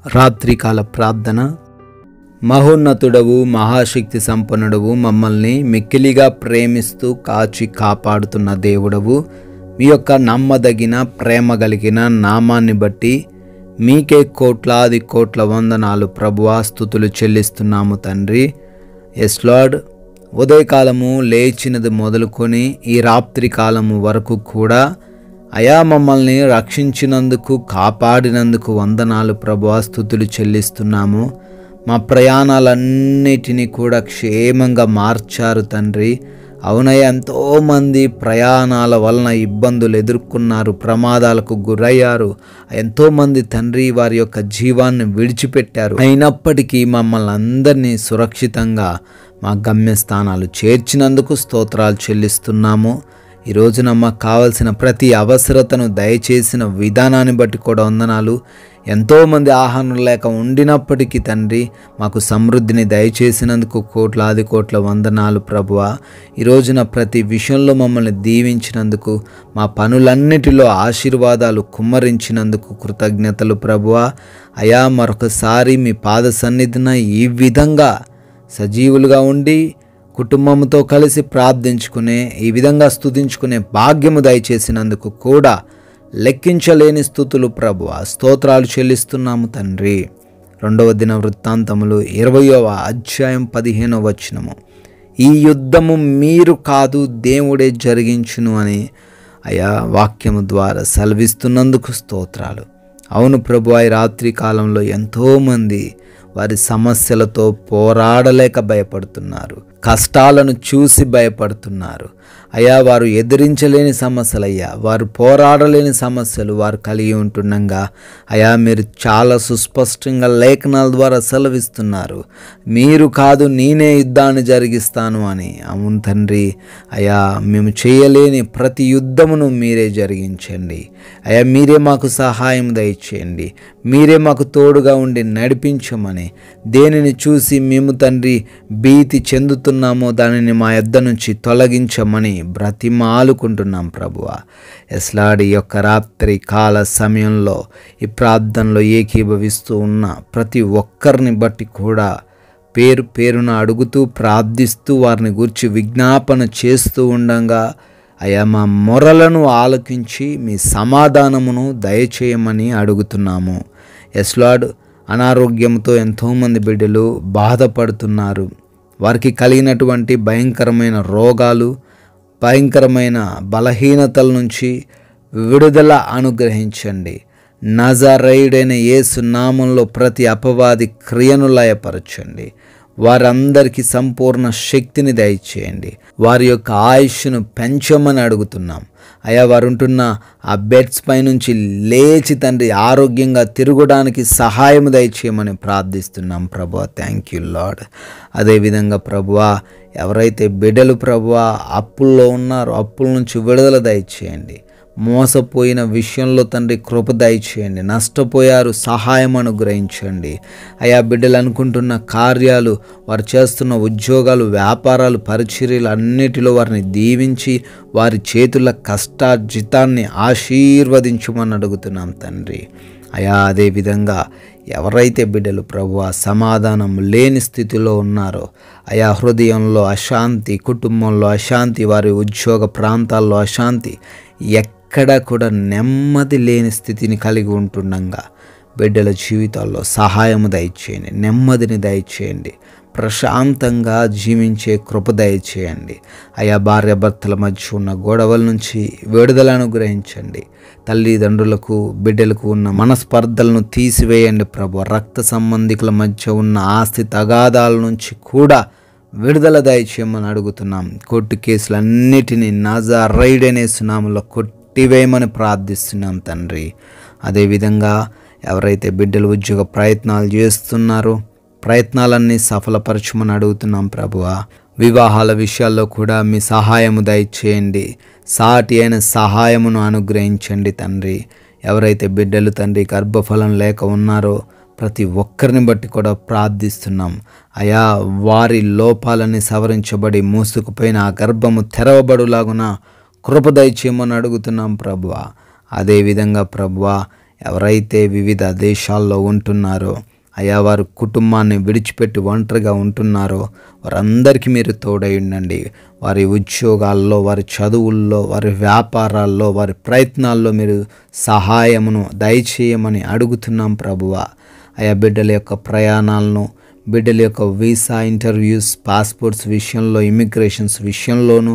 రాత్రికాల ప్రార్థన. మహోన్నతుడవు, మహాశక్తి సంపన్నుడవు, మమ్మల్ని మిక్కిలిగా ప్రేమిస్తూ కాచి కాపాడుతున్న దేవుడవు, మీ యొక్క నమ్మదగిన ప్రేమ కలిగిన నామాన్ని బట్టి మీకే కోట్లాది కోట్ల వందనాలు ప్రభువా, స్తుతులు చెల్లిస్తున్నాము తండ్రి. ఎస్ లార్డ్, ఉదయకాలము లేచినది మొదలుకొని ఈ రాత్రి కాలము వరకు కూడా అయా మమ్మల్ని రక్షించినందుకు, కాపాడినందుకు వందనాలు ప్రభువా, స్తుతులు చెల్లిస్తున్నాము. మా ప్రయాణాలన్నిటినీ కూడా క్షేమంగా మార్చారు తండ్రి. అవునయ్య, ఎంతోమంది ప్రయాణాల వలన ఇబ్బందులు ఎదుర్కొన్నారు, ప్రమాదాలకు గురయ్యారు. ఎంతోమంది తండ్రి వారి యొక్క జీవాన్ని విడిచిపెట్టారు. అయినప్పటికీ మమ్మల్ని అందరినీ సురక్షితంగా మా గమ్యస్థానాలు చేర్చినందుకు స్తోత్రాలు చెల్లిస్తున్నాము. ఈ రోజున మాకు కావలసిన ప్రతి అవసరతను దయచేసిన విధానాన్ని బట్టి కూడా వందనాలు. ఎంతోమంది ఆహారం లేక ఉండినప్పటికీ తండ్రి మాకు సమృద్ధిని దయచేసినందుకు కోట్లాది కోట్ల వందనాలు ప్రభువా. ఈ రోజున ప్రతి విషయంలో మమ్మల్ని దీవించినందుకు, మా పనులన్నిటిలో ఆశీర్వాదాలు కుమ్మరించినందుకు కృతజ్ఞతలు ప్రభువా. అయా, మరొకసారి మీ పాద సన్నిధిన ఈ విధంగా సజీవులుగా ఉండి కుటుంబంతో కలిసి ప్రార్థించుకునే, ఈ విధంగా స్తుతించుకునే భాగ్యము దయచేసినందుకు కూడా లెక్కించలేని స్తుతులు ప్రభువా, స్తోత్రాలు చెల్లిస్తున్నాము తండ్రి. 2వ దిన వృత్తాంతములు 20వ అధ్యాయం 15వ వచనము, ఈ యుద్ధము మీరు కాదు దేవుడే జరిగించును అని అయా వాక్యము ద్వారా సెలవిస్తున్నందుకు స్తోత్రాలు. అవును ప్రభువా, ఈ రాత్రి కాలంలో ఎంతోమంది వారి సమస్యలతో పోరాడలేక భయపడుతున్నారు, కష్టాలను చూసి భయపడుతున్నారు. అయ్యా, వారు ఎదిరించలేని సమస్యలయ్యా, వారు పోరాడలేని సమస్యలు వారు కలిగి ఉంటుండగా అయ్యా, మీరు చాలా సుస్పష్టంగా లేఖనాల ద్వారా సెలవిస్తున్నారు, మీరు కాదు నేనే యుద్ధాన్ని జరిగిస్తాను అని. అవును తండ్రి, అయ్యా, మేము చేయలేని ప్రతి యుద్ధమును మీరే జరిగించండి. అయ్యా, మీరే మాకు సహాయం దయచేయండి, మీరే మాకు తోడుగా ఉండి నడిపించమని. దేనిని చూసి మేము తండ్రి భీతి చెందుతున్నామో దానిని మా యొద్ద నుంచి తొలగించమని బ్రతిమాలుకుంటున్నాం ప్రభువా. ఎస్లాడి యొక్క రాత్రి కాల సమయంలో ఈ ప్రార్థనలో ఏకీభవిస్తూ ఉన్న ప్రతి ఒక్కరిని బట్టి కూడా పేరు పేరున అడుగుతూ ప్రార్థిస్తూ వారిని గురించి విజ్ఞాపన చేస్తూ ఉండగా అయా, మా మొరలను ఆలకించి మీ సమాధానమును దయచేయమని అడుగుతున్నాము. ఎస్ లార్డ్, అనారోగ్యంతో ఎంతోమంది బిడ్డలు బాధపడుతున్నారు. వారికి కలిగినటువంటి భయంకరమైన రోగాలు, భయంకరమైన బలహీనతల నుంచి విడుదల అనుగ్రహించండి. నజరేయుడైన యేసు నామంలో ప్రతి అపవాది క్రియను లయపరచండి. వారందరికీ సంపూర్ణ శక్తిని దయచేయండి. వారి యొక్క ఆయుష్ను పెంచమని అడుగుతున్నాం. అయా, వారు ఉంటున్న ఆ బెడ్స్ పై నుంచి లేచి తండ్రి ఆరోగ్యంగా తిరగడానికి సహాయం దయచేయమని ప్రార్థిస్తున్నాం ప్రభువా. Thank you lord. అదేవిధంగా ప్రభువా, ఎవరైతే బిడ్డలు ప్రభువా అప్పుల్లో ఉన్నారో అప్పుల నుంచి విడుదల దయచేయండి. మోసపోయిన విషయంలో తండ్రి కృప దయచేయండి. నష్టపోయారు, సహాయం అనుగ్రహించండి. అయా, బిడ్డలు అనుకుంటున్న కార్యాలు, వారు చేస్తున్న ఉద్యోగాలు, వ్యాపారాలు, పరిచర్యలు అన్నిటిలో వారిని దీవించి వారి చేతుల కష్టార్జితాన్ని ఆశీర్వదించమని అడుగుతున్నాం తండ్రి. అయా, అదేవిధంగా ఎవరైతే బిడ్డలు ప్రభువా సమాధానం లేని స్థితిలో ఉన్నారో, అయా హృదయంలో అశాంతి, కుటుంబంలో అశాంతి, వారి ఉద్యోగ ప్రాంతాల్లో అశాంతి, ఎక్కడా కూడా నెమ్మది లేని స్థితిని కలిగి ఉంటుండగా బిడ్డల జీవితాల్లో సహాయము దయచేయండి, నెమ్మదిని దయచేయండి, ప్రశాంతంగా జీవించే కృప దయచేయండి. అయా, భార్యాభర్తల మధ్య ఉన్న గొడవల నుంచి విడుదల అనుగ్రహించండి. తల్లిదండ్రులకు బిడ్డలకు ఉన్న మనస్పర్ధలను తీసివేయండి ప్రభు. రక్త సంబంధికుల మధ్య ఉన్న ఆస్తి తగాదాల నుంచి కూడా విడుదల దయచేయమని అడుగుతున్నాం. కోర్టు కేసులన్నిటినీ నజరేయుడైన యేసు నామములో కొట్టివేయమని ప్రార్థిస్తున్నాం తండ్రి. అదేవిధంగా ఎవరైతే బిడ్డలు ఉద్యోగ ప్రయత్నాలు చేస్తున్నారో ప్రయత్నాలన్నీ సఫలపరచమని అడుగుతున్నాం ప్రభువా. వివాహాల విషయాల్లో కూడా మీ సహాయము దయచేయండి, సాటి అయిన సహాయమును అనుగ్రహించండి తండ్రి. ఎవరైతే బిడ్డలు తండ్రి గర్భఫలం లేక ఉన్నారో ప్రతి ఒక్కరిని బట్టి కూడా ప్రార్థిస్తున్నాం. అయా, వారి లోపాలని సవరించబడి మూసుకుపోయిన ఆ గర్భము తెరవబడులాగున కృప దయచేయమని అడుగుతున్నాం ప్రభువా. అదేవిధంగా ప్రభువా, ఎవరైతే వివిధ దేశాల్లో ఉంటున్నారో అయా వారు కుటుంబాన్ని విడిచిపెట్టి ఒంటరిగా ఉంటున్నారో వారందరికీ మీరు తోడై ఉండండి. వారి ఉద్యోగాల్లో, వారి చదువుల్లో, వారి వ్యాపారాల్లో, వారి ప్రయత్నాల్లో మీరు సహాయమును దయచేయమని అడుగుతున్నాం ప్రభువా. అయా బిడ్డల యొక్క ప్రయాణాలను, బిడ్డల యొక్క వీసా, ఇంటర్వ్యూస్, పాస్పోర్ట్స్ విషయంలో, ఇమిగ్రేషన్స్ విషయంలోనూ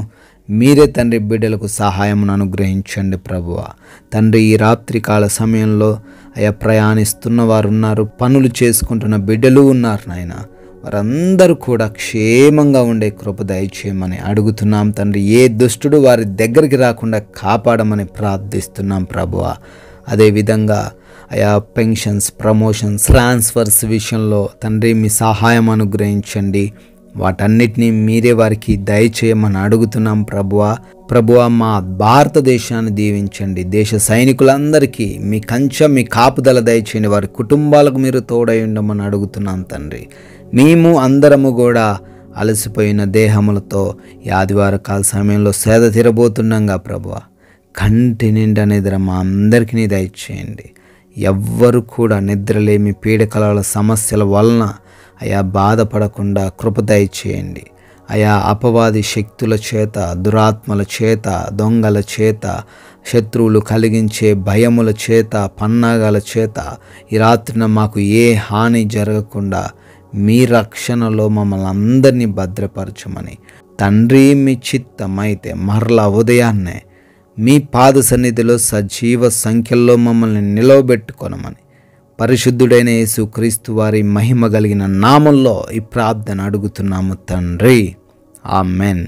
మీరే తండ్రి బిడ్డలకు సహాయమును అనుగ్రహించండి ప్రభువా. తండ్రి ఈ రాత్రికాల సమయంలో అయా ప్రయాణిస్తున్న వారు ఉన్నారు, పనులు చేసుకుంటున్న బిడ్డలు ఉన్నారు నాయన. వారందరూ కూడా క్షేమంగా ఉండే కృప దయచేయమని అడుగుతున్నాం తండ్రి. ఏ దుష్టుడు వారి దగ్గరికి రాకుండా కాపాడమని ప్రార్థిస్తున్నాం ప్రభువా. అదేవిధంగా అయా పెన్షన్స్, ప్రమోషన్స్, ట్రాన్స్ఫర్స్ విషయంలో తండ్రి మీ సహాయం అనుగ్రహించండి. వాటన్నిటినీ మీరే వారికి దయచేయమని అడుగుతున్నాం ప్రభువా. మా భారతదేశాన్ని దీవించండి. దేశ సైనికులందరికీ మీ కంచె, మీ కాపుదల దయచేయండి. వారి కుటుంబాలకు మీరు తోడై ఉండమని అడుగుతున్నాం తండ్రి. మేము అందరము కూడా అలసిపోయిన దేహములతో ఈ ఆదివార కాల సమయంలో సేద తీరబోతున్నాంగా ప్రభువా, కంటి నిండా నిద్ర మా అందరికీ దయచేయండి. ఎవ్వరు కూడా నిద్రలేమి పీడకలాల సమస్యల వలన అయా బాధపడకుండా కృప దయచేయండి. అయా అపవాది శక్తుల చేత, దురాత్మల చేత, దొంగల చేత, శత్రువులు కలిగించే భయముల చేత, పన్నాగాల చేత ఈ రాత్రిన మాకు ఏ హాని జరగకుండా మీ రక్షణలో మమ్మల్ని అందరినీ భద్రపరచమని తండ్రి మీ చిత్తమైతే మరలా ఉదయాన్నే మీ పాద సన్నిధిలో సజీవ సంఖ్యల్లో మమ్మల్ని నిలవబెట్టుకొనమని పరిశుద్ధుడైన యేసుక్రీస్తు వారి మహిమ కలిగిన నామంలో ఈ ప్రార్థన అడుగుతున్నాము తండ్రి. ఆమెన్.